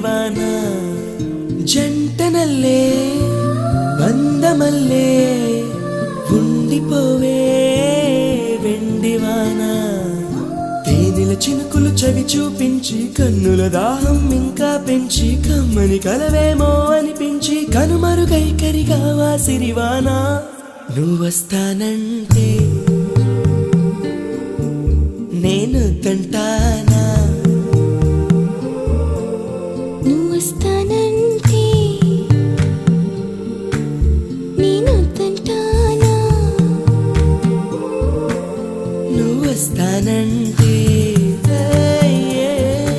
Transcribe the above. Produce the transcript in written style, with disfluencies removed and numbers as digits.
వాన జంటనల్లే బంధమల్లే ఉండిపోవే వెండివాన తేనెల చినుకులు చవి చూపించి కన్నుల దాహం ఇంకా పెంచి కమ్మని కలవేమో అనిపించి కనుమరుగైకరిగావా సిరివాన నువ్వొస్తానంటే నేను తంటాను